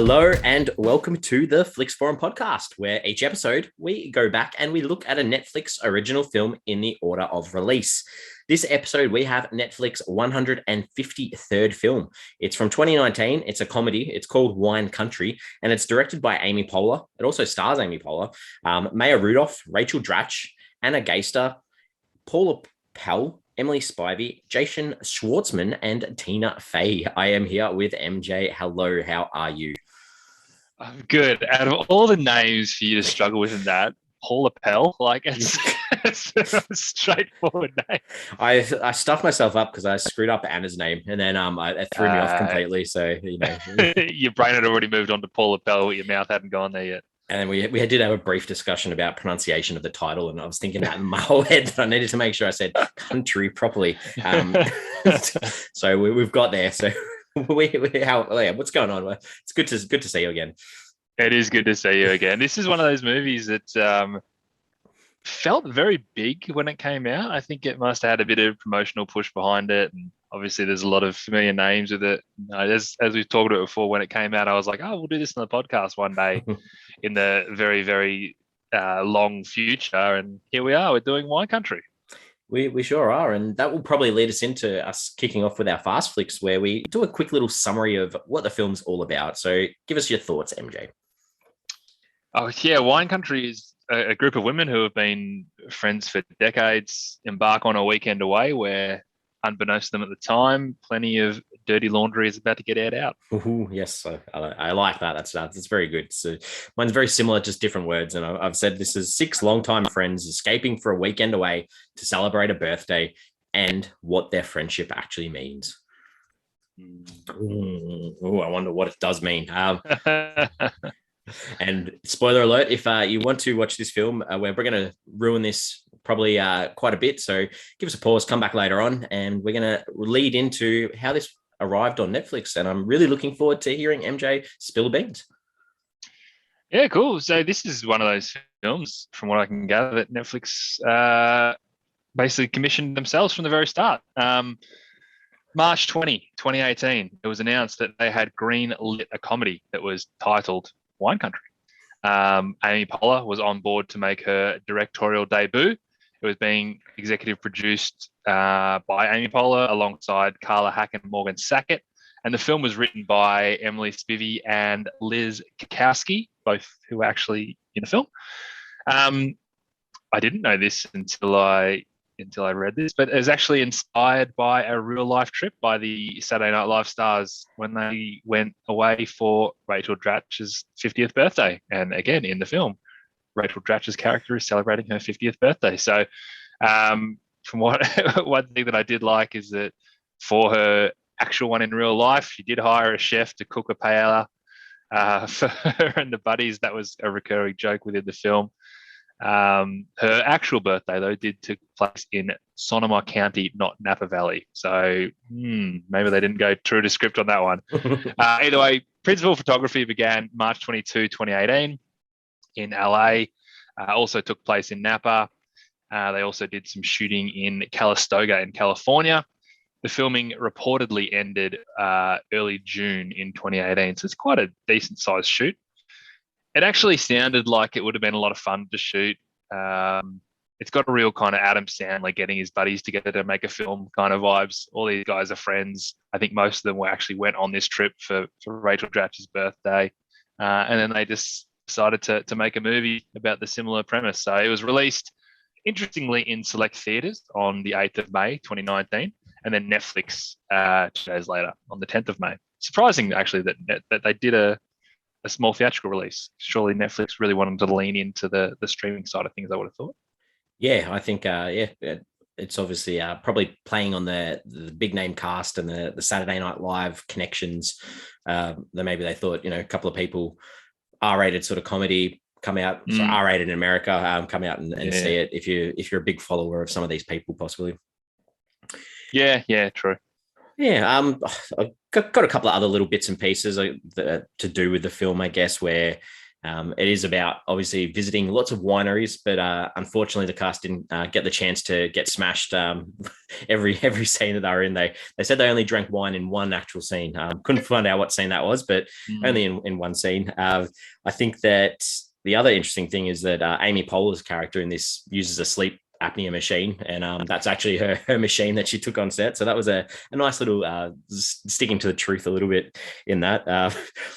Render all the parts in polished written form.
Hello and welcome to the Flix Forum podcast, where each episode we go back and we look at a Netflix original film in the order of release. This episode, we have Netflix 153rd film. It's from 2019. It's a comedy. It's called Wine Country, and it's directed by Amy Poehler. It also stars Amy Poehler, Maya Rudolph, Rachel Dratch, Anna Gasteyer, Paula Pell, Emily Spivey, Jason Schwartzman, and Tina Fey. I am here with MJ. Hello, how are you? I'm good. Out of all the names for you to struggle with in that, Paula Pell, like it's a straightforward name. I stuffed myself up because I screwed up Anna's name, and then it threw me off completely. So your brain had already moved on to Paula Pell, but your mouth hadn't gone there yet. And we did have a brief discussion about pronunciation of the title, and I was thinking that in my whole head that I needed to make sure I said country properly. So we've got there. So what's going on? It's good to see you again. It is good to see you again. This is one of those movies that felt very big when it came out. I think it must have had a bit of promotional push behind it, and obviously there's a lot of familiar names with it. As we've talked about before, when it came out, I was like, oh, we'll do this on the podcast one day in the very, very long future. And here we are, we're doing Wine Country. We sure are. And that will probably lead us into us kicking off with our Fast Flicks, where we do a quick little summary of what the film's all about. So give us your thoughts, MJ. Oh, yeah. Wine Country is a group of women who have been friends for decades, embark on a weekend away where, unbeknownst to them at the time, plenty of dirty laundry is about to get aired out. Ooh, yes, I like that. That's very good. So mine's very similar, just different words. And I've said this is 6 longtime friends escaping for a weekend away to celebrate a birthday and what their friendship actually means. Oh, I wonder what it does mean. And spoiler alert, if you want to watch this film, we're going to ruin this probably quite a bit. So give us a pause, come back later on, and we're going to lead into how this arrived on Netflix. And I'm really looking forward to hearing MJ spill the beans. Yeah, cool. So this is one of those films, from what I can gather, that Netflix basically commissioned themselves from the very start. March 2018, it was announced that they had green lit a comedy that was titled Wine Country. Amy Poehler was on board to make her directorial debut. It was being executive produced by Amy Poehler alongside Carla Hack and Morgan Sackett. And the film was written by Emily Spivey and Liz Kukowski, both who are actually in the film. I didn't know this until I read this, but it was actually inspired by a real life trip by the Saturday Night Live stars when they went away for Rachel Dratch's 50th birthday. And again, in the film, Rachel Dratch's character is celebrating her 50th birthday. So from one thing that I did like is that for her actual one in real life, she did hire a chef to cook a paella for her and the buddies. That was a recurring joke within the film. Her actual birthday, though, did take place in Sonoma County, not Napa Valley. So maybe they didn't go true to script on that one. Either way, principal photography began March 22, 2018 in LA. Also took place in Napa. They also did some shooting in Calistoga in California. The filming reportedly ended early June in 2018. So it's quite a decent sized shoot. It actually sounded like it would have been a lot of fun to shoot. It's got a real kind of Adam Sandler getting his buddies together to make a film kind of vibes. All these guys are friends. I think most of them actually went on this trip for Rachel Dratch's birthday. And then they just decided to make a movie about the similar premise. So it was released, interestingly, in select theatres on the 8th of May, 2019, and then Netflix 2 days later on the 10th of May. Surprising, actually, that they did a small theatrical release. Surely Netflix really wanted to lean into the streaming side of things, I would have thought. Yeah, I think, it's obviously probably playing on the big name cast and the Saturday Night Live connections. That maybe they thought, a couple of people, R-rated sort of comedy, come out, so R-rated in America, come out and see it if you're a big follower of some of these people, possibly. Yeah, true. Yeah, I've got a couple of other little bits and pieces to do with the film, I guess, where It is about obviously visiting lots of wineries, but unfortunately the cast didn't get the chance to get smashed every scene that they were in. They said they only drank wine in one actual scene. Couldn't find out what scene that was, but only in one scene. I think that the other interesting thing is that Amy Poehler's character in this uses a sleep apnea machine, and that's actually her machine that she took on set. So that was a nice little sticking to the truth a little bit in that.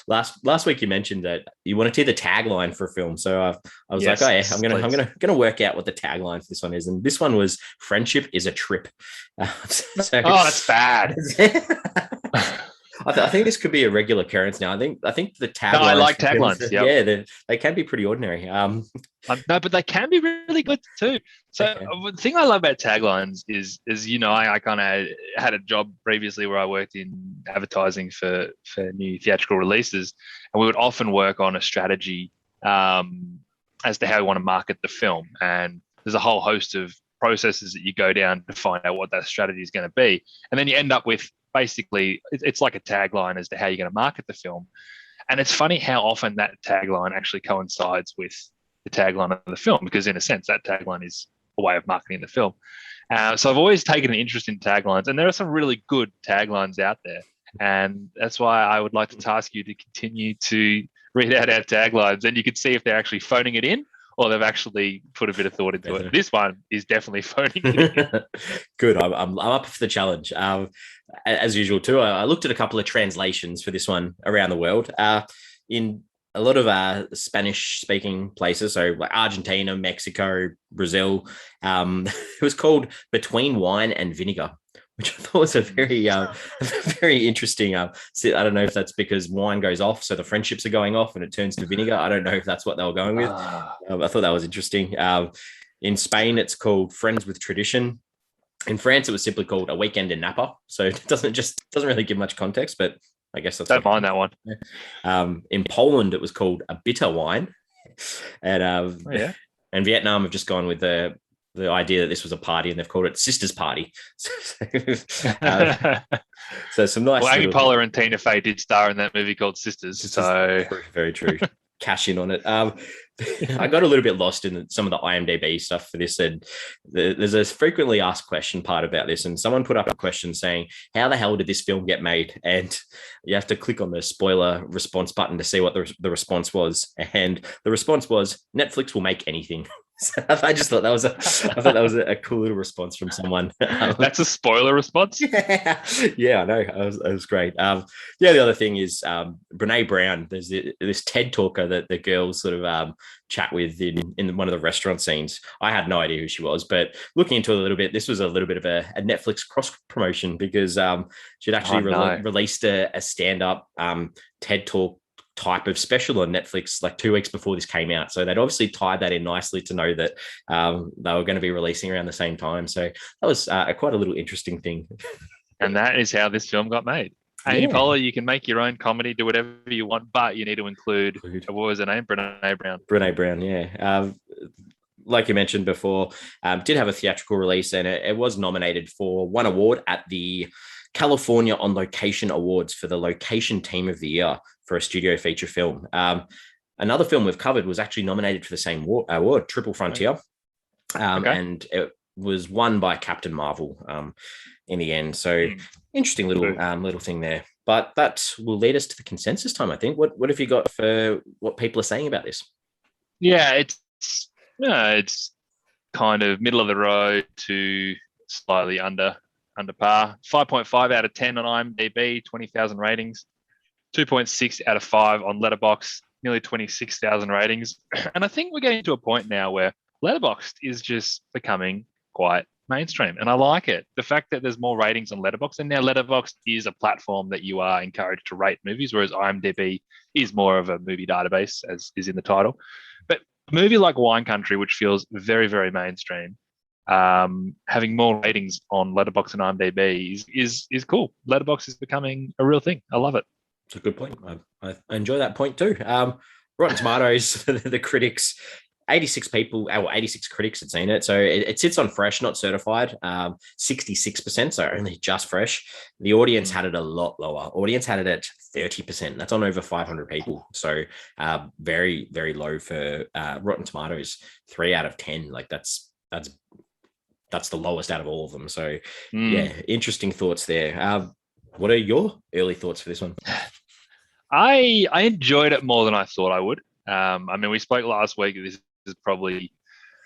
Last week you mentioned that you wanted to hear the tagline for a film, so I was like, oh yeah, I'm gonna work out what the tagline for this one is, and this one was "Friendship is a trip." So, oh, that's bad. I think this could be a regular occurrence now. I think the tagline. No, I like taglines. Yep. Yeah, they can be pretty ordinary. No, but they can be really good too. So the thing I love about taglines is I kind of had a job previously where I worked in advertising for new theatrical releases, and we would often work on a strategy as to how we want to market the film. And there's a whole host of processes that you go down to find out what that strategy is going to be, and then you end up with basically it's like a tagline as to how you're going to market the film. And it's funny how often that tagline actually coincides with the tagline of the film, because in a sense that tagline is a way of marketing the film. So I've always taken an interest in taglines, and there are some really good taglines out there, and that's why I would like to task you to continue to read out our taglines, and you can see if they're actually phoning it in or they've actually put a bit of thought into it. This one is definitely phoning it in. Good. I'm up for the challenge. As usual, too, I looked at a couple of translations for this one around the world. In a lot of Spanish-speaking places, so like Argentina, Mexico, Brazil, it was called Between Wine and Vinegar, which I thought was a very interesting. I don't know if that's because wine goes off, so the friendships are going off and it turns to vinegar. I don't know if that's what they were going with. I thought that was interesting. In Spain, it's called Friends with Tradition. In France, it was simply called A Weekend in Napa. So it doesn't really give much context, but I guess that's don't mind that one. In Poland, it was called A Bitter Wine, and and Vietnam have just gone with the idea that this was a party, and they've called it Sisters Party. So some nice. Well, Amy Poehler and Tina Fey did star in that movie called Sisters. So very true. Cash in on it. I got a little bit lost in some of the IMDb stuff for this, and there's a frequently asked question part about this, and someone put up a question saying, how the hell did this film get made? And you have to click on the spoiler response button to see what the response was, and the response was, Netflix will make anything. So I just thought that was a cool little response from someone. That's a spoiler response. Yeah, I know. It was great. The other thing is Brene Brown. There's this TED talker that the girls sort of chat with in one of the restaurant scenes. I had no idea who she was, but looking into it a little bit, this was a little bit of a Netflix cross promotion, because she'd actually released a stand-up TED talk type of special on Netflix like 2 weeks before this came out. So they'd obviously tied that in nicely to know that they were going to be releasing around the same time. So that was quite a little interesting thing. And that is how this film got made. Amy Poehler, you can make your own comedy, do whatever you want, but you need to include what was her name? Brene Brown. Brene Brown, yeah. Like you mentioned before, did have a theatrical release, and it was nominated for one award at the California on Location Awards for the Location Team of the Year for a studio feature film. Another film we've covered was actually nominated for the same award, Triple Frontier, and it was won by Captain Marvel in the end. So interesting little thing there. But that will lead us to the consensus time, I think. What have you got for what people are saying about this? Yeah, it's kind of middle of the road to slightly under par. 5.5 out of 10 on IMDb, 20,000 ratings. 2.6 out of 5 on Letterboxd, nearly 26,000 ratings. And I think we're getting to a point now where Letterboxd is just becoming quite mainstream. And I like it. The fact that there's more ratings on Letterboxd, and now Letterboxd is a platform that you are encouraged to rate movies, whereas IMDb is more of a movie database, as is in the title. But a movie like Wine Country, which feels very, very mainstream, having more ratings on Letterboxd and IMDb is cool. Letterboxd is becoming a real thing. I love it. It's a good point. I enjoy that point too. Rotten Tomatoes, the critics, 86 people, 86 critics had seen it. So it sits on fresh, not certified, 66%, so only just fresh. The audience had it a lot lower. Audience had it at 30%. That's on over 500 people. So very, very low for Rotten Tomatoes, 3 out of 10. Like that's the lowest out of all of them. So yeah, interesting thoughts there. What are your early thoughts for this one? I enjoyed it more than I thought I would. I mean, we spoke last week. This is probably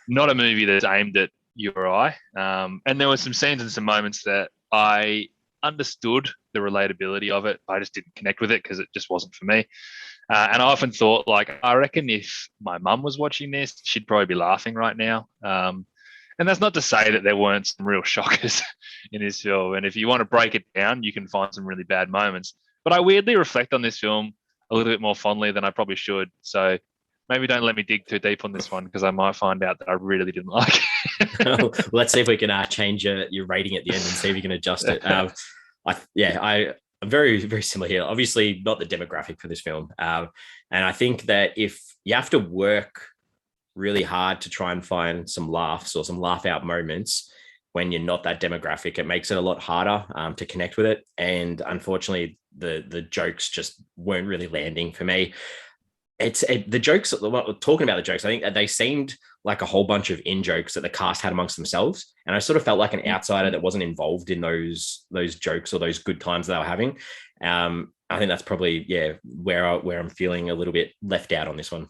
not a movie that's aimed at you or I. And there were some scenes and some moments that I understood the relatability of it. I just didn't connect with it because it just wasn't for me. And I often thought, like, I reckon if my mum was watching this, she'd probably be laughing right now. And that's not to say that there weren't some real shockers in this film. And if you want to break it down, you can find some really bad moments. But I weirdly reflect on this film a little bit more fondly than I probably should. So maybe don't let me dig too deep on this one because I might find out that I really didn't like it. Let's see if we can change your rating at the end and see if we can adjust it. I'm very, very similar here. Obviously, not the demographic for this film. And I think that if you have to work really hard to try and find some laughs or some laugh out moments when you're not that demographic, it makes it a lot harder to connect with it. And unfortunately, the jokes just weren't really landing for me. The jokes, talking about the jokes, I think they seemed like a whole bunch of in-jokes that the cast had amongst themselves. And I sort of felt like an outsider that wasn't involved in those jokes or those good times they were having. I think that's probably, where I'm feeling a little bit left out on this one.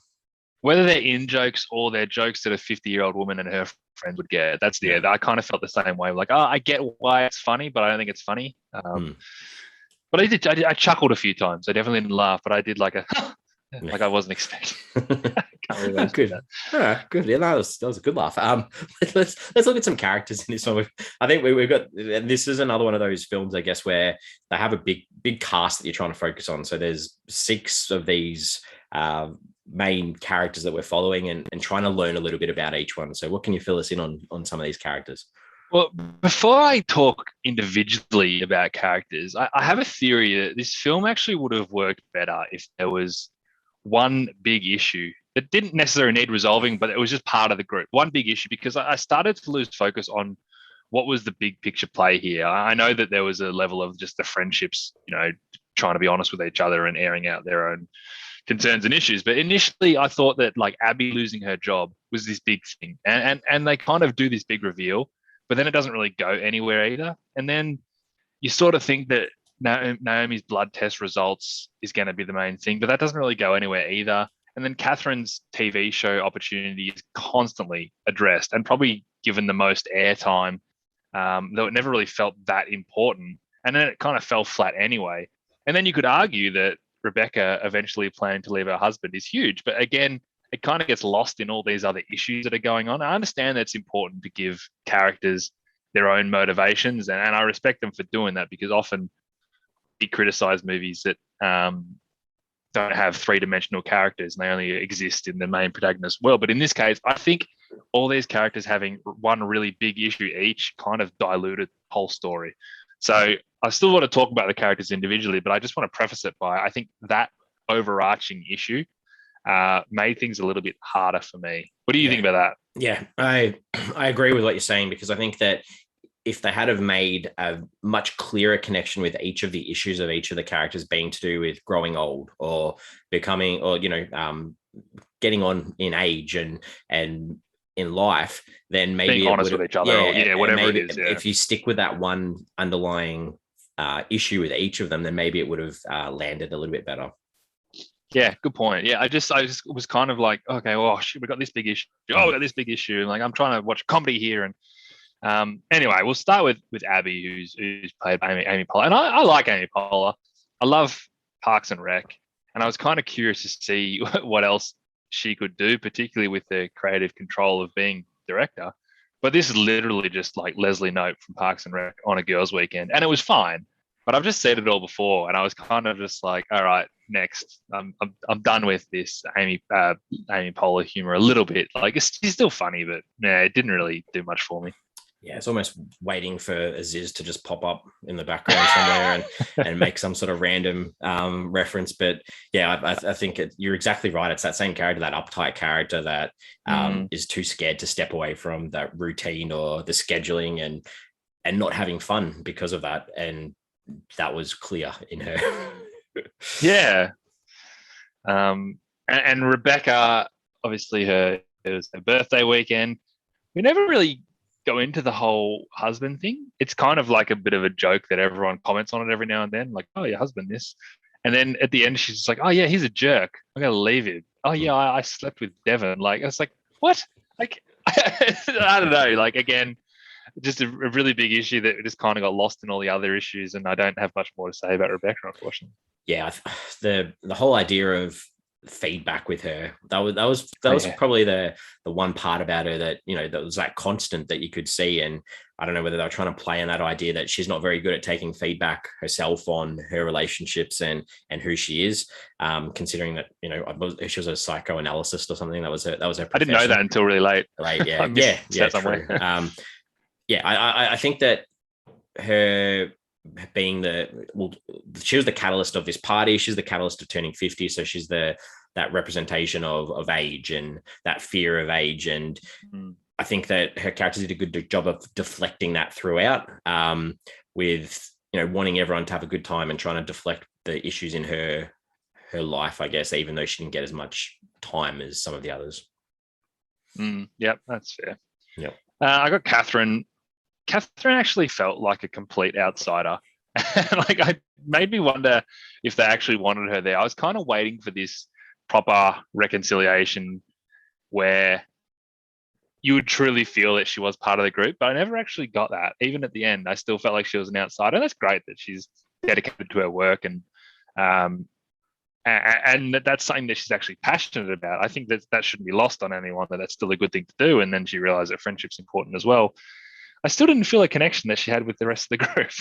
Whether they're in-jokes or they're jokes that a 50-year-old woman and her friend would get, I kind of felt the same way. Like, I get why it's funny, but I don't think it's funny. But I chuckled a few times. I definitely didn't laugh, but I did like I wasn't expecting. Good. All right, good. Yeah, that was a good laugh. Let's look at some characters in this one. I think we've got, and this is another one of those films, I guess, where they have a big cast that you're trying to focus on. So there's 6 of these main characters that we're following and trying to learn a little bit about each one. So what can you fill us in on some of these characters? Well, before I talk individually about characters, I have a theory that this film actually would have worked better if there was one big issue that didn't necessarily need resolving, but it was just part of the group. One big issue, because I started to lose focus on what was the big picture play here. I know that there was a level of just the friendships, trying to be honest with each other and airing out their own concerns and issues. But initially, I thought that like Abby losing her job was this big thing, and they kind of do this big reveal, but then it doesn't really go anywhere either. And then you sort of think that Naomi's blood test results is going to be the main thing, but that doesn't really go anywhere either. And then Catherine's TV show opportunity is constantly addressed and probably given the most airtime, though it never really felt that important. And then it kind of fell flat anyway. And then you could argue that Rebecca eventually planning to leave her husband is huge. But again, it kind of gets lost in all these other issues that are going on. I understand that it's important to give characters their own motivations, and I respect them for doing that, because often we criticize movies that don't have 3-dimensional characters and they only exist in the main protagonist's world. But in this case, I think all these characters having one really big issue each kind of diluted the whole story. So I still want to talk about the characters individually, but I just want to preface it by, I think that overarching issue made things a little bit harder for me. What do you think about that? Yeah, I agree with what you're saying, because I think that if they had have made a much clearer connection with each of the issues of each of the characters being to do with growing old or becoming, or getting on in age and in life, then maybe being honest with each other, whatever it is. If you stick with that one underlying issue with each of them, then maybe it would have landed a little bit better. Yeah, good point. Yeah, I just was kind of like, okay, well, shit, we got this big issue. Oh, we got this big issue. And like, I'm trying to watch a comedy here. And anyway, we'll start with Abby, who's played by Amy Poehler. And I like Amy Poehler. I love Parks and Rec. And I was kind of curious to see what else she could do, particularly with the creative control of being director. But this is literally just like Leslie Knope from Parks and Rec on a girls' weekend. And it was fine. But I've just said it all before, and I was kind of just like, all right, next. I'm done with this Amy Poehler humor a little bit. Like, she's still funny, but yeah, it didn't really do much for me. Yeah, it's almost waiting for Aziz to just pop up in the background somewhere and make some sort of random reference. But yeah, I think you're exactly right. It's that same character, that uptight character that is too scared to step away from that routine or the scheduling and not having fun because of that. And that was clear in her. Yeah. And Rebecca, obviously it was her birthday weekend. We never really go into the whole husband thing. It's kind of like a bit of a joke that everyone comments on it every now and then, like, oh, your husband this. And then at the end, she's just like, oh, yeah, he's a jerk. I'm going to leave him. Oh, yeah, I slept with Devon. Like, it's like, what? Like, I don't know. Like, again, just a really big issue that just kind of got lost in all the other issues. And I don't have much more to say about Rebecca, unfortunately. Yeah, the whole idea of feedback with her, that was probably the one part about her that, you know, that was that constant that you could see. And I don't know whether they were trying to play on that idea that she's not very good at taking feedback herself on her relationships and who she is, considering that, you know, she was a psychoanalyst or something. That was her profession. I didn't know that until really late. Yeah. True. I think that her being she was the catalyst of this party. She's the catalyst of turning 50. So she's that representation of age and that fear of age. And I think that her character did a good job of deflecting that throughout, with, you know, wanting everyone to have a good time and trying to deflect the issues in her life, I guess, even though she didn't get as much time as some of the others. Yep, that's fair. Yep. I got Catherine. Catherine actually felt like a complete outsider. Like, I made me wonder if they actually wanted her there. I was kind of waiting for this proper reconciliation where you would truly feel that she was part of the group, but I never actually got that. Even at the end, I still felt like she was an outsider. And that's great that she's dedicated to her work, and that's something that she's actually passionate about. I think that shouldn't be lost on anyone, that's still a good thing to do. And then she realized that friendship's important as well. I still didn't feel a connection that she had with the rest of the group.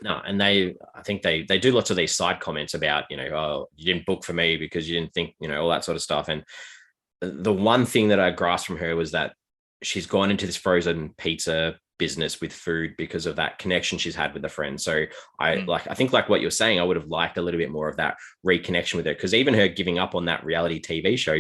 No, and I think they do lots of these side comments about, you know, oh, you didn't book for me because you didn't think, you know, all that sort of stuff. And the one thing that I grasped from her was that she's gone into this frozen pizza business with food because of that connection she's had with a friend. So I think like what you're saying, I would have liked a little bit more of that reconnection with her, because even her giving up on that reality TV show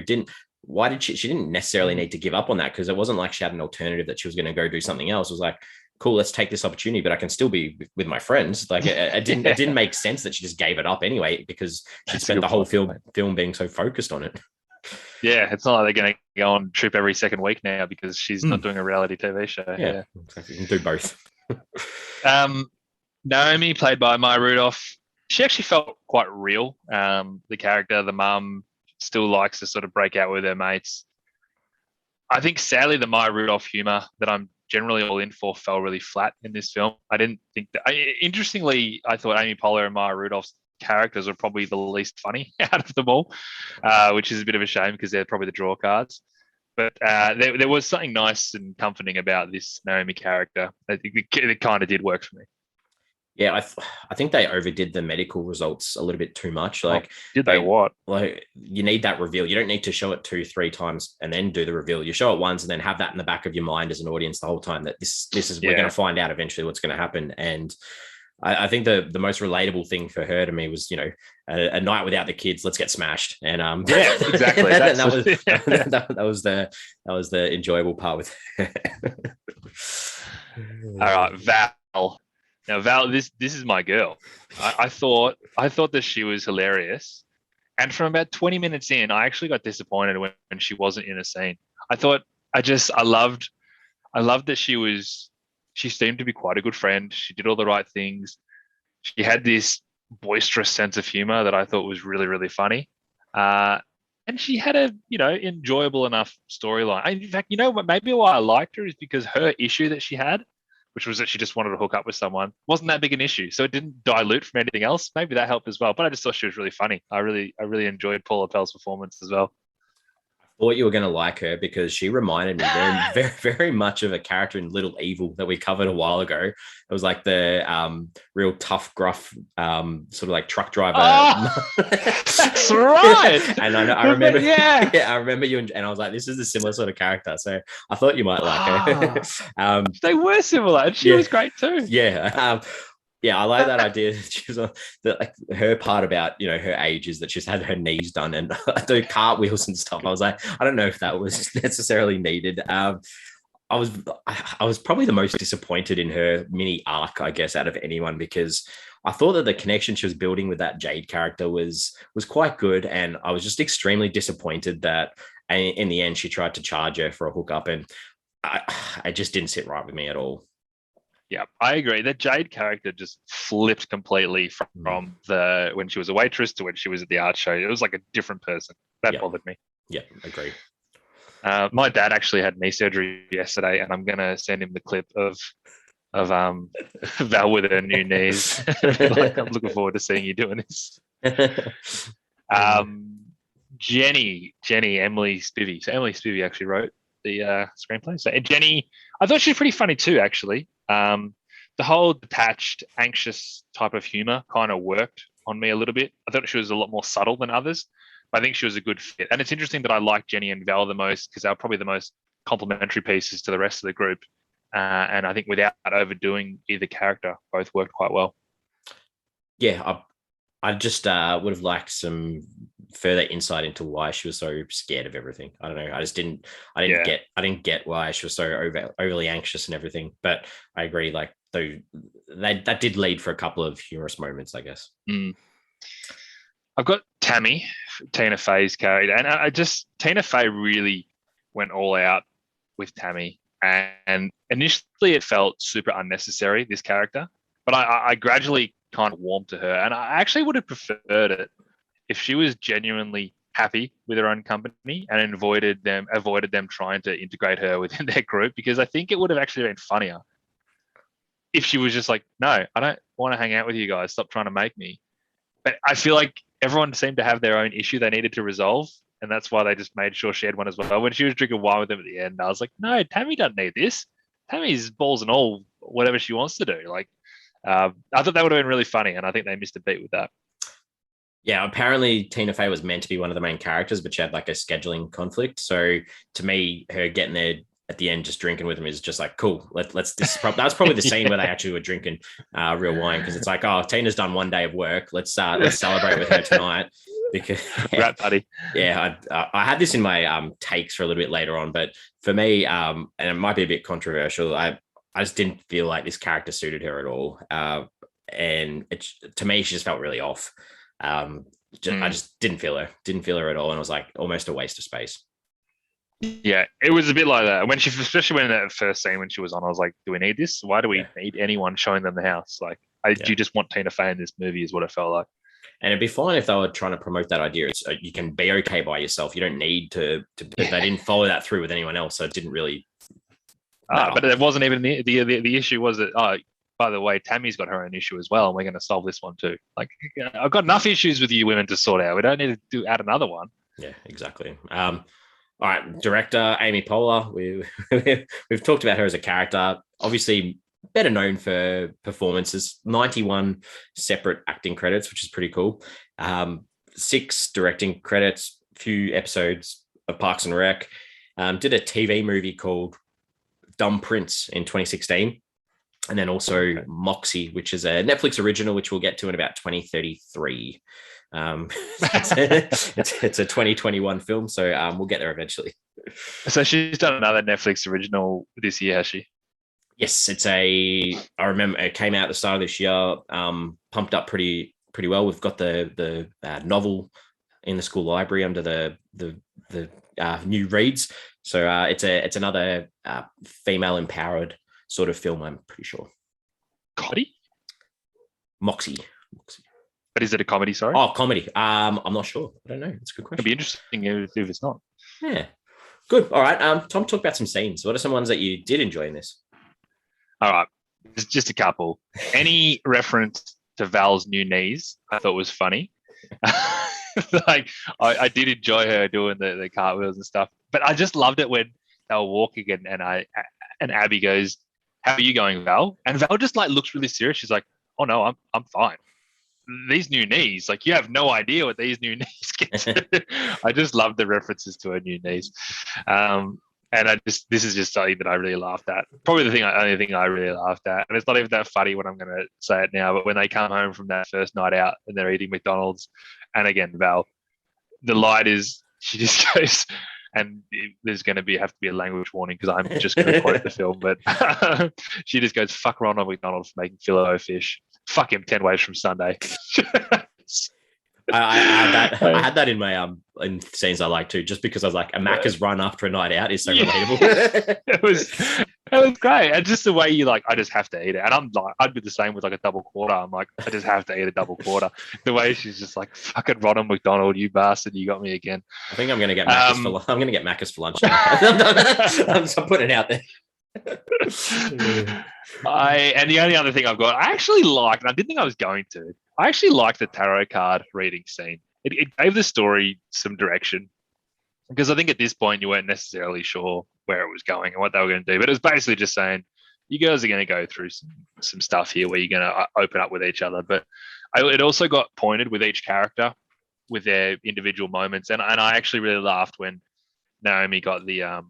she didn't necessarily need to give up on that, because it wasn't like she had an alternative that she was going to go do something else. It was like, cool, let's take this opportunity, but I can still be with my friends. Like it didn't make sense that she just gave it up anyway, because she spent the whole film being so focused on it. Yeah, it's not like they're going to go on trip every second week now because she's not doing a reality TV show. Yeah, exactly. You can do both. Naomi, played by Maya Rudolph, she actually felt quite real. The character, the mum, still likes to sort of break out with her mates. I think, sadly, the Maya Rudolph humor that I'm generally all in for fell really flat in this film. I didn't think that. Interestingly, I thought Amy Poehler and Maya Rudolph's characters are probably the least funny out of them all, which is a bit of a shame because they're probably the draw cards. But there was something nice and comforting about this Naomi character. I think it kind of did work for me. Yeah, I think they overdid the medical results a little bit too much. Like, did they what? Like, you need that reveal. You don't need to show it 2-3 times and then do the reveal. You show it once and then have that in the back of your mind as an audience the whole time, that this is we're going to find out eventually what's going to happen. And I think the most relatable thing for her to me was, you know, a night without the kids, let's get smashed. And yeah, exactly. that was the enjoyable part with her. All right, Val. Now, Val, this is my girl. I thought that she was hilarious, and from about 20 minutes in, I actually got disappointed when she wasn't in a scene. I loved that she seemed to be quite a good friend. She did all the right things. She had this boisterous sense of humor that I thought was really, really funny, and she had a enjoyable enough storyline. In fact, you know what? Maybe why I liked her is because her issue that she had, which was that she just wanted to hook up with someone, wasn't that big an issue. So it didn't dilute from anything else. Maybe that helped as well. But I just thought she was really funny. I really enjoyed Paula Pell's performance as well. thought you were going to like her because she reminded me very much of a character in Little Evil that we covered a while ago. It was like the real tough, gruff, sort of like truck driver. Oh, that's right. And I remember, yeah. I remember you, and I was like, this is a similar sort of character. So I thought you might like her. They were similar, and she was great too. Yeah. Yeah, I like that idea. She was like her part about her age is that she's had her knees done and do cartwheels and stuff. I was like, I don't know if that was necessarily needed. I was probably the most disappointed in her mini arc, I guess, out of anyone, because I thought that the connection she was building with that Jade character was quite good, and I was just extremely disappointed that in the end she tried to charge her for a hookup, and I just didn't sit right with me at all. Yeah, I agree. That Jade character just flipped completely from the when she was a waitress to when she was at the art show. It was like a different person. That bothered me. Yeah, agree. My dad actually had knee surgery yesterday, and I'm gonna send him the clip of Val with her new knees. Like, I'm looking forward to seeing you doing this. Jenny, Emily Spivey. So Emily Spivey actually wrote the screenplay. So Jenny, I thought she was pretty funny too, actually. The whole detached, anxious type of humor kind of worked on me a little bit. I thought she was a lot more subtle than others, but I think she was a good fit. And it's interesting that I like Jenny and Val the most because they're probably the most complementary pieces to the rest of the group. And I think without overdoing either character, both worked quite well. Yeah, I just would have liked some further insight into why she was so scared of everything. I don't know. I didn't get why she was so overly anxious and everything. But I agree. Like, though, that did lead for a couple of humorous moments, I guess. I've got Tammy, Tina Fey's character, and Tina Fey really went all out with Tammy. And initially, it felt super unnecessary, this character, but I gradually kind of warmed to her, and I actually would have preferred it if she was genuinely happy with her own company and avoided them trying to integrate her within their group, because I think it would have actually been funnier if she was just like, no, I don't want to hang out with you guys. Stop trying to make me. But I feel like everyone seemed to have their own issue they needed to resolve, and that's why they just made sure she had one as well. When she was drinking wine with them at the end, I was like, no, Tammy doesn't need this. Tammy's balls and all, whatever she wants to do. Like, I thought that would have been really funny, and I think they missed a beat with that. Yeah, apparently Tina Fey was meant to be one of the main characters, but she had like a scheduling conflict. So to me, her getting there at the end, just drinking with him, is just like, cool. Let's. That was probably the scene where they actually were drinking real wine, because it's like, oh, Tina's done one day of work. Let's celebrate with her tonight. Because Rat buddy. Yeah, I had this in my takes for a little bit later on, but for me, and it might be a bit controversial, I just didn't feel like this character suited her at all, and to me, she just felt really off. I just didn't feel her at all, and it was like almost a waste of space. Yeah, it was a bit like that. Especially when that first scene when she was on, I was like, do we need this? Why do we need anyone showing them the house? Like, do you just want Tina Fey in this movie is what it felt like. And it'd be fine if they were trying to promote that idea. You can be okay by yourself. You don't need to they didn't follow that through with anyone else, so it didn't really but it wasn't even the issue was that, by the way, Tammy's got her own issue as well, and we're going to solve this one too. Like, I've got enough issues with you women to sort out. We don't need to add another one. Yeah, exactly. All right, director Amy Poehler. We've talked about her as a character. Obviously, better known for performances. 91 separate acting credits, which is pretty cool. 6 directing credits. Few episodes of Parks and Rec. Did a TV movie called Dumb Prince in 2016. And then also Moxie, which is a Netflix original, which we'll get to in about 2033. It's a 2021 film, so we'll get there eventually. So she's done another Netflix original this year, has she? Yes, I remember it came out at the start of this year, pumped up pretty well. We've got the novel in the school library under the new reads. So it's another female empowered sort of film, I'm pretty sure. Comedy? Moxie. But is it a comedy, sorry? Oh, comedy. I'm not sure. I don't know. It's a good question. It'd be interesting if it's not. Yeah. Good. All right. Tom, talk about some scenes. What are some ones that you did enjoy in this? All right. Just a couple. Any reference to Val's new knees I thought was funny. Like I did enjoy her doing the cartwheels and stuff, but I just loved it when they were walking and Abby goes, "How are you going, Val?" And Val just like looks really serious. She's like, "Oh no, I'm fine. These new knees, like you have no idea what these new knees get to." I just love the references to her new knees. And this is just something that I really laughed at. Probably only thing I really laughed at. And it's not even that funny when I'm going to say it now, but when they come home from that first night out and they're eating McDonald's, and again, Val, the line is, she just goes, and there's going to have to be a language warning because I'm just going to quote the film, but she just goes, "Fuck Ronald McDonald for making filet fish. Fuck him 10 ways from Sunday." I had that in my in scenes I like too, just because I was like, a Macca's run after a night out is so relatable. It was great. And just the way you like, I just have to eat it. And I'm like, I'd be the same with like a double quarter. I'm like, I just have to eat a double quarter. The way she's just like, "Fucking Ronald McDonald, you bastard, you got me again." I think I'm gonna get Macca's for lunch now. I'm putting it out there. And the only other thing I've got, I actually liked, and I didn't think I was going to, I actually liked the tarot card reading scene. It gave the story some direction, because I think at this point you weren't necessarily sure where it was going and what they were going to do. But it was basically just saying, you girls are going to go through some stuff here where you're going to open up with each other. But it also got pointed with each character with their individual moments. And I actually really laughed when Naomi got the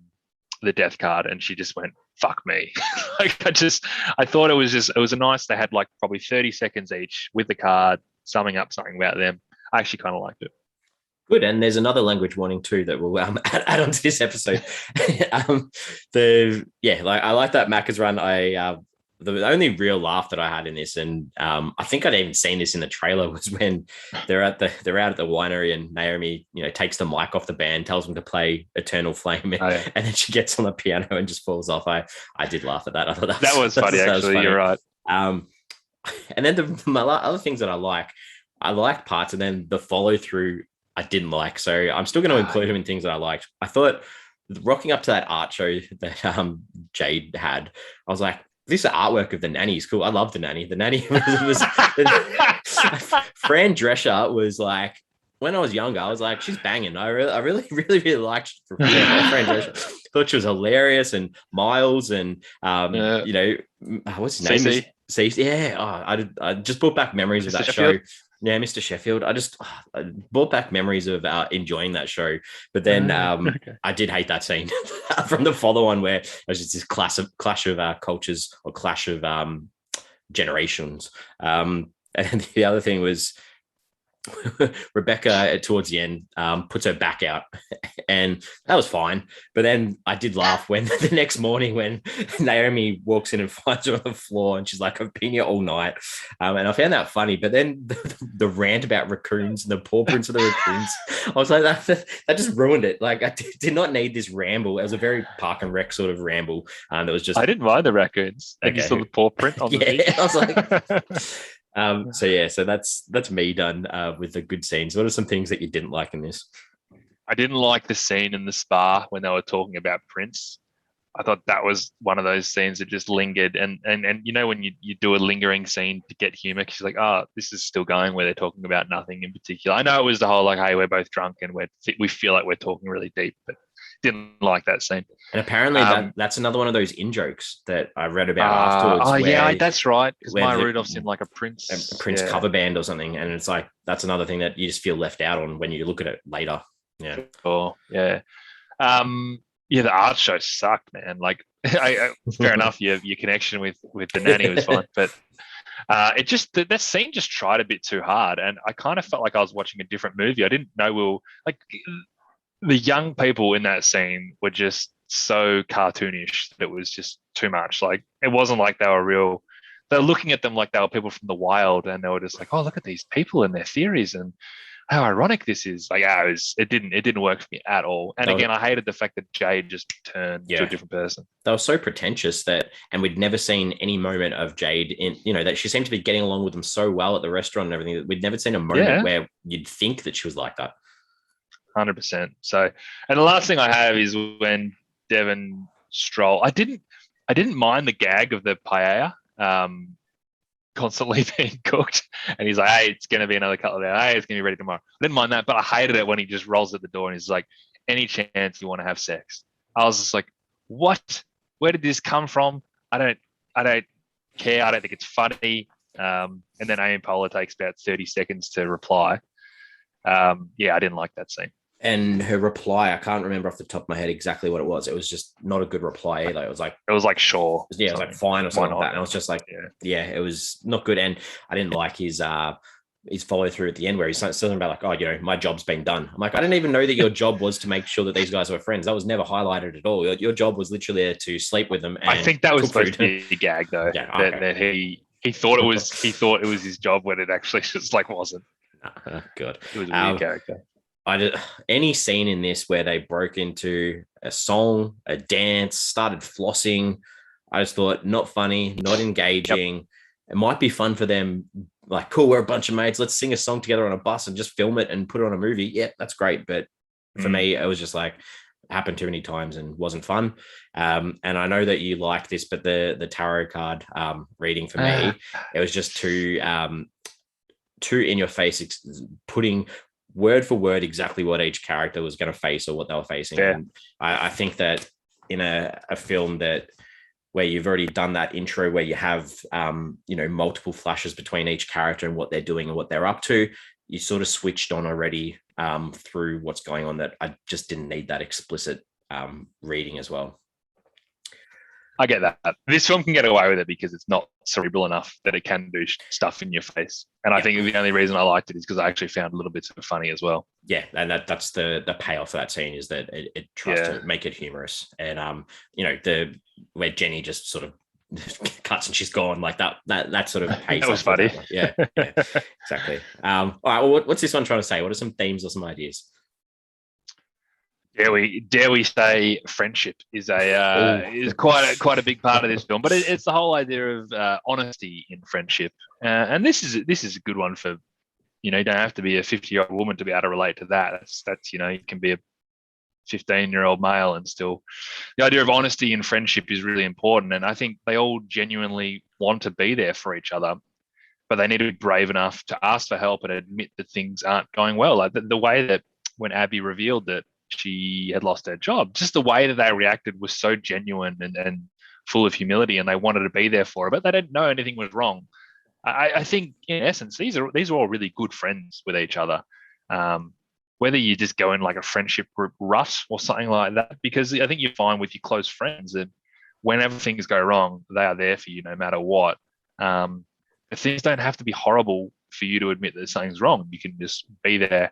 death card and she just went, "Fuck me." Like I thought it was a nice, they had like probably 30 seconds each with the card summing up something about them. I actually kind of liked it. Good, and there's another language warning too that we'll add on to this episode. I like that Macca's run. The only real laugh that I had in this, and I think I'd even seen this in the trailer, was when they're out at the winery and Naomi, takes the mic off the band, tells them to play Eternal Flame, and then she gets on the piano and just falls off. I did laugh at that. I thought that was funny. Actually, you're right. And then my other things that I liked parts, and then the follow through I didn't like. So I'm still going to include them in things that I liked. I thought rocking up to that art show that Jade had, I was like, this artwork of the nanny is cool. I love the nanny. The nanny was Fran Drescher was like, when I was younger, I was like, she's banging. I really liked Fran Drescher. Thought she was hilarious, and Miles and what's his name? Cece. Yeah. I just brought back memories of that show. Yeah, Mr. Sheffield. I brought back memories of enjoying that show. But then I did hate that scene from the follow-on where it was just this clash of cultures, or clash of generations. And the other thing was Rebecca towards the end puts her back out, and that was fine. But then I did laugh when the next morning when Naomi walks in and finds her on the floor and she's like, "I've been here all night," and I found that funny. But then the rant about raccoons and the paw prints of the raccoons, I was like, that just ruined it. Like, I did not need this ramble. It was a very Park and Rec sort of ramble. That was just, I didn't mind the raccoons. And you saw the paw print on the beach. I was like, so that's me done with the good scenes. What are some things that you didn't like in this? I didn't like the scene in the spa when they were talking about Prince. I thought that was one of those scenes that just lingered. And when you do a lingering scene to get humor, because you're like, oh, this is still going, where they're talking about nothing in particular. I know it was the whole like, hey, we're both drunk and we feel like we're talking really deep, but didn't like that scene. And apparently that's another one of those in-jokes that I read about afterwards. Oh, yeah, that's right. Because Maya Rudolph's in like a Prince cover band or something. And it's like, that's another thing that you just feel left out on when you look at it later. Yeah. Oh, yeah. The art show sucked, man. Like, fair enough, your connection with the nanny was fine, but that scene just tried a bit too hard, and I kind of felt like I was watching a different movie. I didn't know the young people in that scene were just so cartoonish that it was just too much. Like, it wasn't like they were real. They were looking at them like they were people from the wild, and they were just like, oh, look at these people and their theories and how ironic this is. Like, it didn't work for me at all. And again, I hated the fact that Jade just turned to a different person. They were so pretentious and we'd never seen any moment of Jade in, that she seemed to be getting along with them so well at the restaurant and everything, that we'd never seen a moment where you'd think that she was like that. 100%. So, and the last thing I have is when Devon Stroll. I didn't mind the gag of the paella. constantly being cooked. And he's like, hey, it's going to be another couple of hours. Hey, it's going to be ready tomorrow. I didn't mind that, but I hated it when he just rolls at the door and he's like, any chance you want to have sex? I was just like, what? Where did this come from? I don't care. I don't think it's funny. And then Amy Poehler takes about 30 seconds to reply. I didn't like that scene. And her reply, I can't remember off the top of my head exactly what it was. It was just not a good reply either. It was like sure. Yeah, it was like fine or something like that. And I was just like, yeah, it was not good. And I didn't like his follow through at the end where he's something about like, oh, my job's been done. I'm like, I didn't even know that your job was to make sure that these guys were friends. That was never highlighted at all. Your job was literally to sleep with them. And I think that was supposed to be a gag though. That he thought it was his job when it actually just like wasn't. Good. It was a weird character. Any scene in this where they broke into a song, a dance, started flossing, I just thought not funny, not engaging. Yep. It might be fun for them. Like, cool, we're a bunch of mates. Let's sing a song together on a bus and just film it and put it on a movie. Yeah, that's great. But for me, it was just like happened too many times and wasn't fun. And I know that you like this, but the tarot card reading for me, it was just too in your face, putting word for word exactly what each character was going to face or what they were facing. Yeah. And I think that in a film that where you've already done that intro where you have multiple flashes between each character and what they're doing and what they're up to, you sort of switched on already through what's going on, that I just didn't need that explicit reading as well. I get that. This film can get away with it because it's not cerebral enough that it can do stuff in your face. And I think the only reason I liked it is because I actually found a little bit of funny as well. Yeah, and that's the payoff for that scene is that it tries to make it humorous. And where Jenny just sort of cuts and she's gone, like that sort of pays. That was funny. Yeah, exactly. All right, well, what's this one trying to say? What are some themes or some ideas? Dare we say friendship is quite a big part of this film, but it's the whole idea of honesty in friendship, and this is a good one for, you don't have to be a 50-year-old woman to be able to relate to that. That's you can be a 15-year-old male and still, the idea of honesty in friendship is really important, and I think they all genuinely want to be there for each other, but they need to be brave enough to ask for help and admit that things aren't going well. Like the way that when Abby revealed that she had lost her job, just the way that they reacted was so genuine and full of humility, and they wanted to be there for her, but they didn't know anything was wrong. I think in essence, these are all really good friends with each other. Whether you just go in like a friendship group rut or something like that, because I think you find with your close friends that whenever things go wrong, they are there for you no matter what. Things don't have to be horrible for you to admit that something's wrong. You can just be there.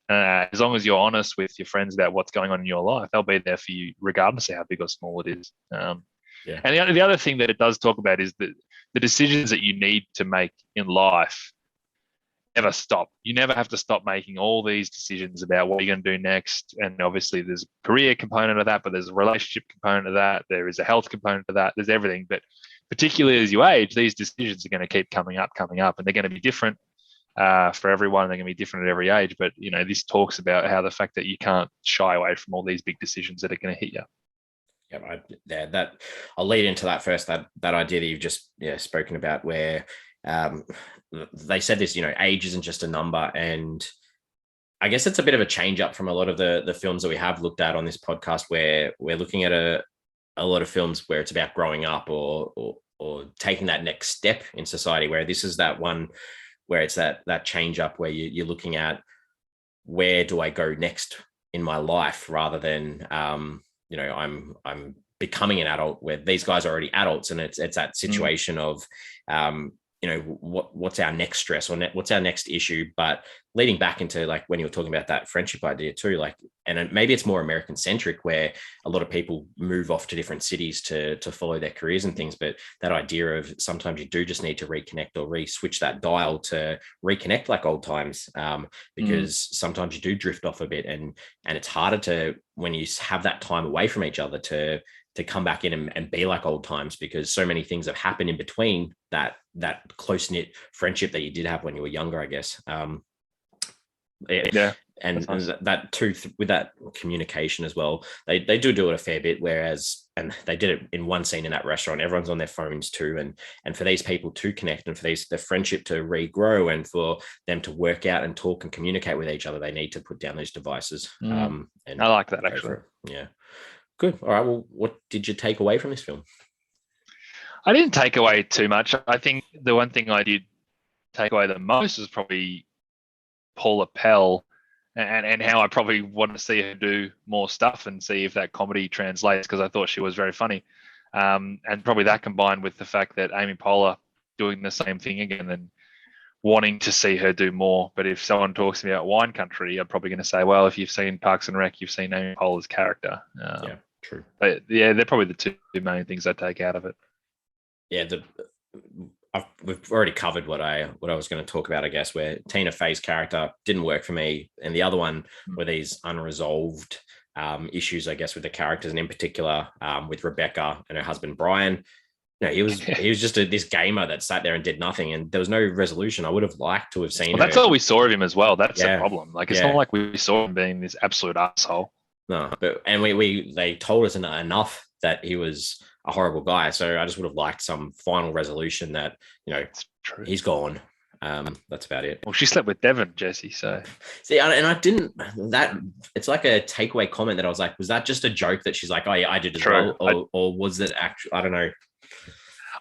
As long as you're honest with your friends about what's going on in your life, they'll be there for you regardless of how big or small it is. And the other thing that it does talk about is that the decisions that you need to make in life never stop. You never have to stop making all these decisions about what you're going to do next. And obviously there's a career component of that, but there's a relationship component of that. There is a health component of that. There's everything. But particularly as you age, these decisions are going to keep coming up, and they're going to be different for everyone. They're going to be different at every age, but this talks about how the fact that you can't shy away from all these big decisions that are going to hit you. That I'll lead into that first. That idea that you've just spoken about, where they said this, age isn't just a number, and I guess it's a bit of a change up from a lot of the films that we have looked at on this podcast, where we're looking at a lot of films where it's about growing up or taking that next step in society. Where this is that one where it's that change up where you're looking at where do I go next in my life, rather than I'm becoming an adult, where these guys are already adults, and it's that situation of what's our next stress or what's our next issue. But leading back into like when you were talking about that friendship idea too, like, and maybe it's more American centric, where a lot of people move off to different cities to follow their careers and things. But that idea of sometimes you do just need to reconnect or switch that dial to reconnect like old times, because sometimes you do drift off a bit, and it's harder to, when you have that time away from each other, to come back in and be like old times, because so many things have happened in between that close-knit friendship that you did have when you were younger, I guess. and nice. that too, with that communication as well, they do it a fair bit. Whereas, and they did it in one scene in that restaurant, everyone's on their phones too, and for these people to connect, and for their friendship to regrow, and for them to work out and talk and communicate with each other, they need to put down those devices. And I like that, actually. Yeah, good. All right. Well, what did you take away from this film? I didn't take away too much. I think the one thing I did take away the most was probably Paula Pell, and how I probably want to see her do more stuff and see if that comedy translates, because I thought she was very funny. And probably that combined with the fact that Amy Poehler doing the same thing again and wanting to see her do more. But if someone talks to me about Wine Country, I'm probably going to say, well, if you've seen Parks and Rec, you've seen Amy Poehler's character. Yeah, true. But yeah, they're probably the two main things I take out of it. Yeah, we've already covered what I was going to talk about, I guess, where Tina Fey's character didn't work for me, and the other one were these unresolved issues, I guess, with the characters, and in particular with Rebecca and her husband Brian. He was just this gamer that sat there and did nothing, and there was no resolution. I would have liked to have seen. Well, that's all we saw of him as well. That's the problem. Like, it's not like we saw him being this absolute asshole. No, but they told us enough that he was a horrible guy. So I just would have liked some final resolution that, he's gone. That's about it. Well, she slept with Devon, Jesse. So see, and I didn't. That it's like a takeaway comment that I was like, was that just a joke that she's like, oh yeah, I did as well, or was it actually? I don't know.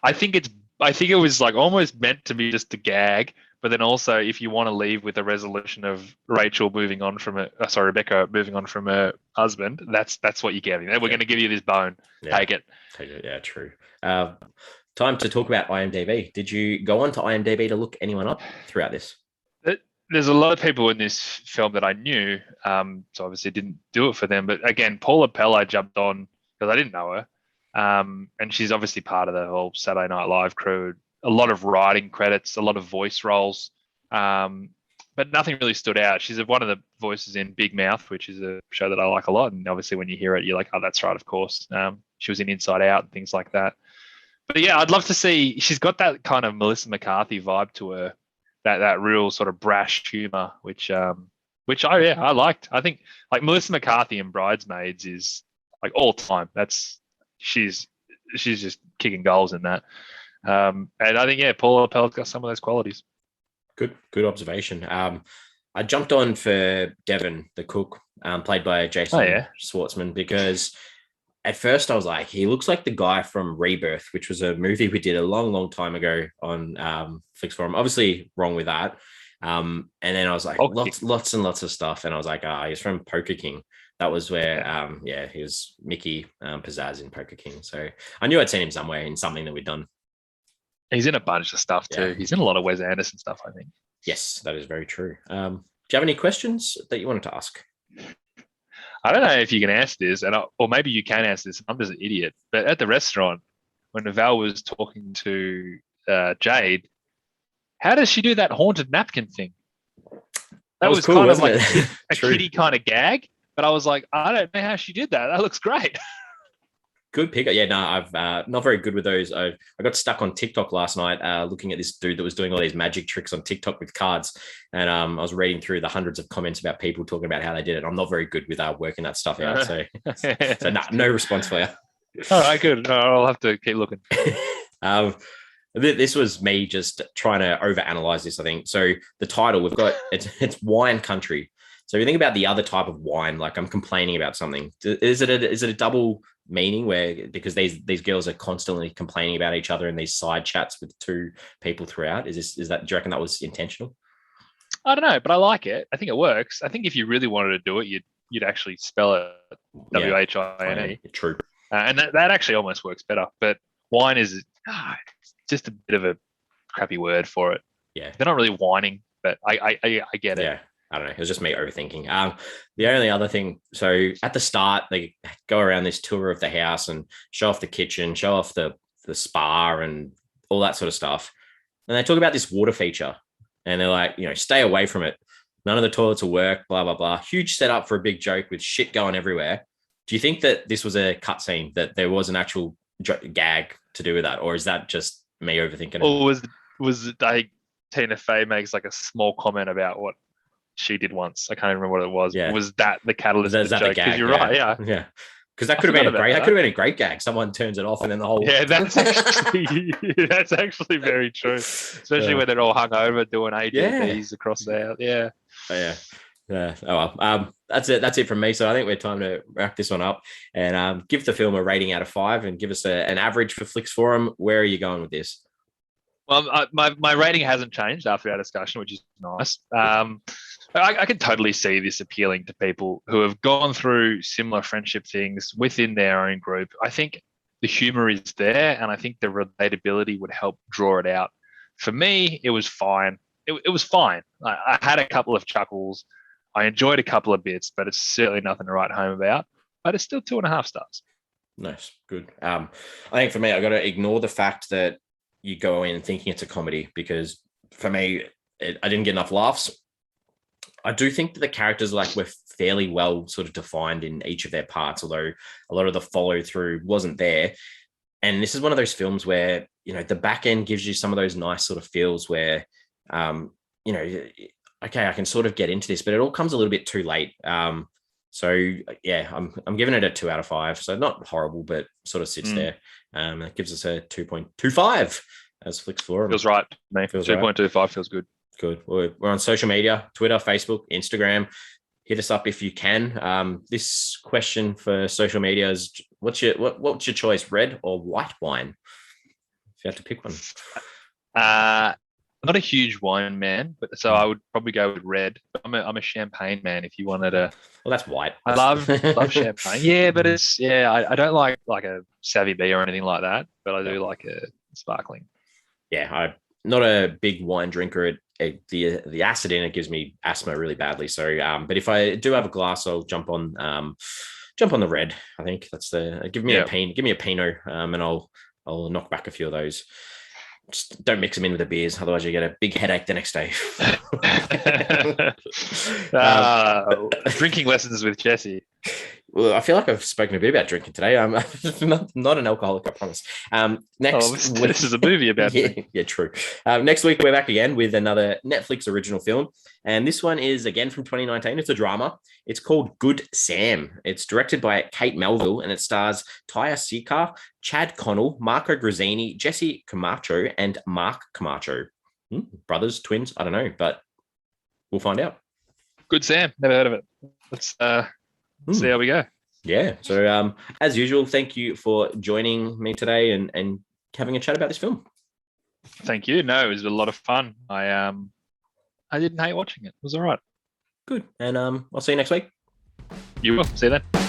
I think it was like almost meant to be just a gag, but then also if you want to leave with a resolution of Rebecca moving on from her husband, that's what you're getting. We're going to give you this bone. Take it. Yeah, true. Time to talk about IMDb. Did you go on to IMDb to look anyone up throughout this? There's a lot of people in this film that I knew, so obviously didn't do it for them. But again, Paula Pell I jumped on because I didn't know her. And she's obviously part of the whole Saturday Night Live crew. A lot of writing credits, a lot of voice roles, but nothing really stood out. She's one of the voices in Big Mouth, which is a show that I like a lot. And obviously when you hear it, you're like, oh, that's right, of course. She was in Inside Out and things like that. But yeah, I'd love to see, she's got that kind of Melissa McCarthy vibe to her, that real sort of brash humor, which I liked. I think like Melissa McCarthy in Bridesmaids is like all time. She's just kicking goals in that. And I think, Paula Pell's got some of those qualities. Good observation. I jumped on for Devon, the cook, played by Jason Schwartzman, because at first I was like, he looks like the guy from Rebirth, which was a movie we did a long, long time ago on Flix Forum. Obviously wrong with that. And then I was like, lots and lots of stuff. And I was like, he's from Poker King. That was where, he was Mickey Pizzazz in Poker King. So I knew I'd seen him somewhere in something that we'd done. He's in a bunch of stuff too. He's in a lot of Wes Anderson stuff, I think. Yes, that is very true. Do you have any questions that you wanted to ask? I don't know if you can answer this, or maybe you can answer this. I'm just an idiot. But at the restaurant, when Val was talking to Jade, how does she do that haunted napkin thing? That was cool, kind of like a kiddie kind of gag. But I was like, I don't know how she did that. That looks great. Good pick. Yeah, no, I've not very good with those. I got stuck on TikTok last night looking at this dude that was doing all these magic tricks on TikTok with cards. And I was reading through the hundreds of comments about people talking about how they did it. I'm not very good with working that stuff out. So no response for you. All right, good. I'll have to keep looking. This was me just trying to overanalyze this, I think. So the title, we've got, it's Wine Country. So if you think about the other type of wine, like I'm complaining about something, is it a double meaning where, because these girls are constantly complaining about each other in these side chats with two people throughout? Do you reckon that was intentional? I don't know, but I like it. I think it works. I think if you really wanted to do it, you'd actually spell it WHINE. True. And that actually almost works better. But wine is just a bit of a crappy word for it. Yeah. They're not really whining, but I get it. Yeah. I don't know. It was just me overthinking. The only other thing, so at the start, they go around this tour of the house and show off the kitchen, show off the spa and all that sort of stuff. And they talk about this water feature and they're like, stay away from it. None of the toilets will work, blah, blah, blah. Huge setup for a big joke with shit going everywhere. Do you think that this was a cutscene, that there was an actual gag to do with that? Or is that just me overthinking it? Or was Tina Fey makes like a small comment about what she did once. I can't remember what it was. Yeah. Was that the catalyst? Is that the joke? gag? Because you're right. Yeah. Yeah. Because that could have been a great. That could have been a great gag. Someone turns it off, and then the whole. Yeah, that's actually very true. Especially when they're all hungover doing ADDs across there. Yeah. Yeah. Oh well. That's it. That's it from me. So I think we're time to wrap this one up and give the film a rating out of 5 and give us an average for Flix Forum. Where are you going with this? Well, my rating hasn't changed after our discussion, which is nice. I can totally see this appealing to people who have gone through similar friendship things within their own group. I think the humor is there, and I think the relatability would help draw it out. For me, it was fine. It was fine. I had a couple of chuckles. I enjoyed a couple of bits, but it's certainly nothing to write home about. But it's still 2.5 stars. Nice. Good. I think for me, I've got to ignore the fact that you go in thinking it's a comedy, because for me, I didn't get enough laughs. I do think that the characters were fairly well sort of defined in each of their parts, although a lot of the follow through wasn't there. And this is one of those films where, the back end gives you some of those nice sort of feels where, okay, I can sort of get into this, but it all comes a little bit too late. So yeah, I'm giving it a 2 out of 5. So not horrible, but sort of sits there. That gives us a 2.25 as Flix Forum. Feels right. 2.25 feels good. Good. We're on social media, Twitter, Facebook, Instagram. Hit us up if you can. This question for social media is, what's your choice, red or white wine? If you have to pick one. Not a huge wine man, but so I would probably go with red. I'm a champagne man. If you wanted a, well, that's white. I love champagne. Yeah, but I don't like a Savvy Bee or anything like that, but I do like a sparkling. Yeah, I'm not a big wine drinker. The acid in it gives me asthma really badly. So, but if I do have a glass, I'll jump on the red. I think that's give me a Pinot, and I'll knock back a few of those. Just don't mix them in with the beers, otherwise you get a big headache the next day. Drinking lessons with Jesse. Well, I feel like I've spoken a bit about drinking today. I'm not an alcoholic, I promise. This is a movie about yeah, true. Next week, we're back again with another Netflix original film. And this one is, again, from 2019. It's a drama. It's called Good Sam. It's directed by Kate Melville, and it stars Taya Sikar, Chad Connell, Marco Grazzini, Jesse Camacho, and Mark Camacho. Brothers, twins, I don't know, but we'll find out. Good Sam. Never heard of it. Let's see how we go. Yeah. So as usual, thank you for joining me today and having a chat about this film. Thank you. No, it was a lot of fun. I didn't hate watching it. It was all right. Good. And I'll see you next week. You will. See you then.